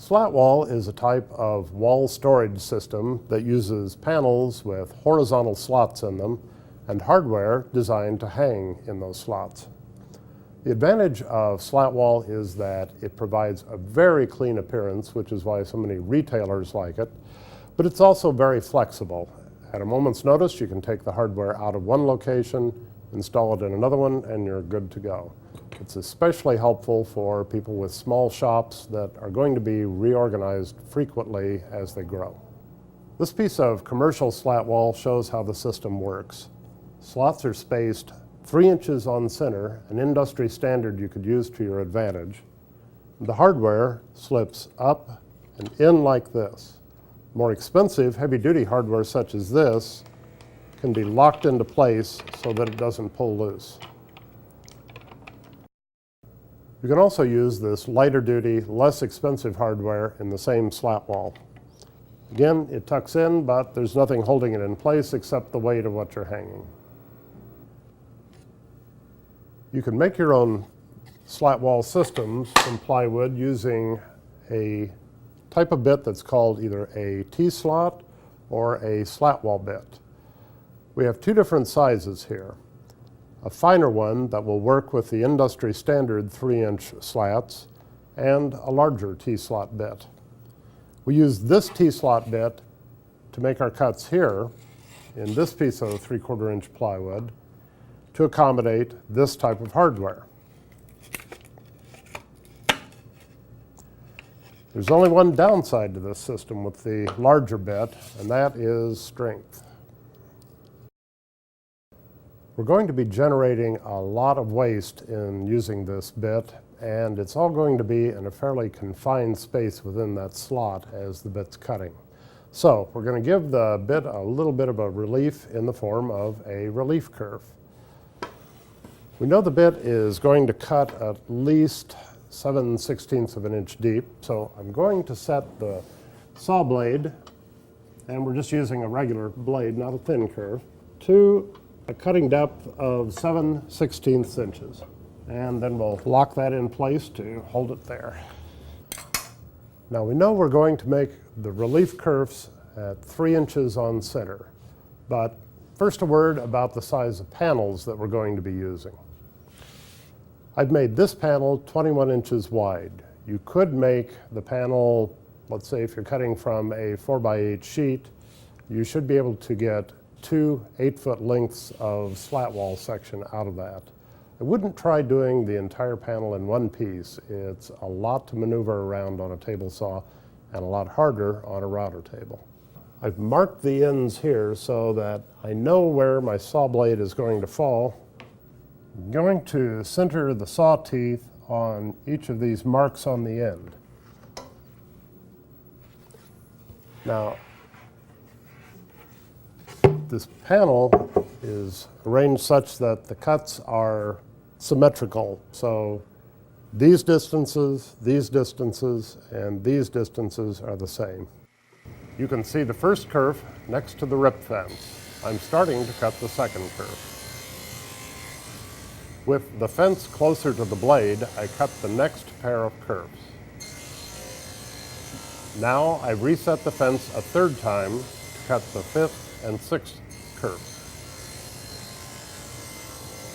Slat wall is a type of wall storage system that uses panels with horizontal slots in them and hardware designed to hang in those slots. The advantage of slat wall is that it provides a very clean appearance, which is why so many retailers like it, but it's also very flexible. At a moment's notice, you can take the hardware out of one location, install it in another one, and you're good to go. It's especially helpful for people with small shops that are going to be reorganized frequently as they grow. This piece of commercial slat wall shows how the system works. Slots are spaced 3 inches on center, an industry standard you could use to your advantage. The hardware slips up and in like this. More expensive, heavy-duty hardware such as this can be locked into place so that it doesn't pull loose. You can also use this lighter-duty, less expensive hardware in the same slat wall. Again, it tucks in, but there's nothing holding it in place except the weight of what you're hanging. You can make your own slat wall systems from plywood using a type of bit that's called either a T-slot or a slat wall bit. We have 2 different sizes here. A finer one that will work with the industry standard 3-inch slats and a larger T-slot bit. We use this T-slot bit to make our cuts here in this piece of 3/4 inch plywood to accommodate this type of hardware. There's only one downside to this system with the larger bit, and that is strength. We're going to be generating a lot of waste in using this bit, and it's all going to be in a fairly confined space within that slot as the bit's cutting. So we're going to give the bit a little bit of a relief in the form of a relief curve. We know the bit is going to cut at least 7/16 of an inch deep, so I'm going to set the saw blade, and we're just using a regular blade, not a thin curve, to a cutting depth of 7/16 inches. And then we'll lock that in place to hold it there. Now we know we're going to make the relief curves at 3 inches on center, but first a word about the size of panels that we're going to be using. I've made this panel 21 inches wide. You could make the panel, let's say if you're cutting from a 4x8 sheet, you should be able to get 2 8-foot lengths of slat wall section out of that. I wouldn't try doing the entire panel in one piece. It's a lot to maneuver around on a table saw and a lot harder on a router table. I've marked the ends here so that I know where my saw blade is going to fall. I'm going to center the saw teeth on each of these marks on the end. Now, this panel is arranged such that the cuts are symmetrical. So these distances, and these distances are the same. You can see the first curve next to the rip fence. I'm starting to cut the second curve. With the fence closer to the blade, I cut the next pair of curves. Now I reset the fence a 3rd time to cut the 5th and 6th curves.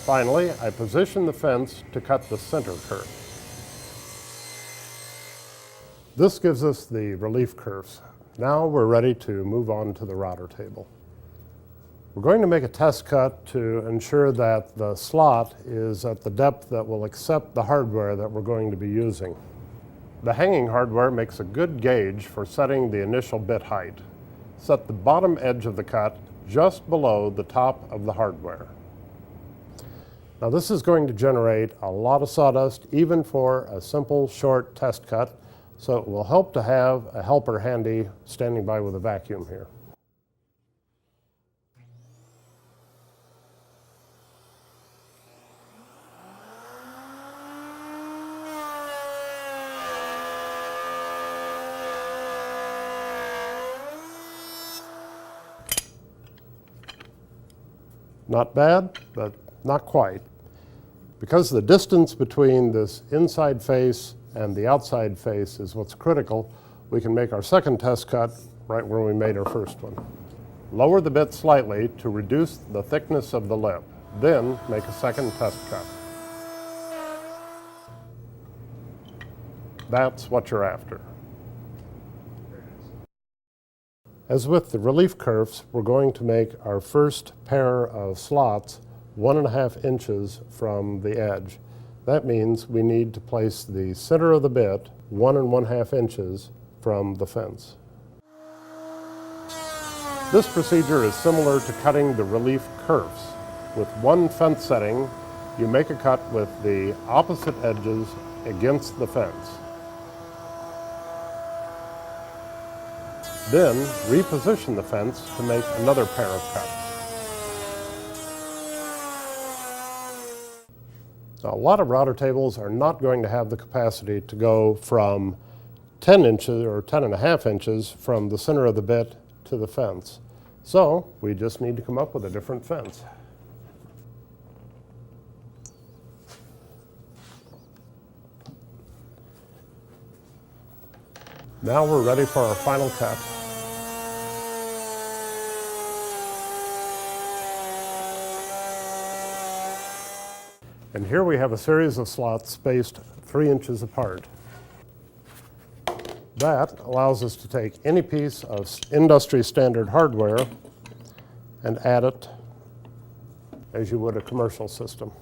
Finally, I position the fence to cut the center curve. This gives us the relief curves. Now we're ready to move on to the router table. We're going to make a test cut to ensure that the slot is at the depth that will accept the hardware that we're going to be using. The hanging hardware makes a good gauge for setting the initial bit height. Set the bottom edge of the cut just below the top of the hardware. Now this is going to generate a lot of sawdust even for a simple short test cut, so it will help to have a helper handy standing by with a vacuum here. Not bad, but not quite. Because the distance between this inside face and the outside face is what's critical, we can make our second test cut right where we made our first one. Lower the bit slightly to reduce the thickness of the lip, then make a second test cut. That's what you're after. As with the relief kerfs, we're going to make our first pair of slots 1.5 inches from the edge. That means we need to place the center of the bit 1 1/2 inches from the fence. This procedure is similar to cutting the relief kerfs. With one fence setting, you make a cut with the opposite edges against the fence. Then reposition the fence to make another pair of cuts. Now, a lot of router tables are not going to have the capacity to go from 10 inches or 10.5 inches from the center of the bit to the fence. So we just need to come up with a different fence. Now we're ready for our final cut. And here we have a series of slots spaced 3 inches apart. That allows us to take any piece of industry standard hardware and add it as you would a commercial system.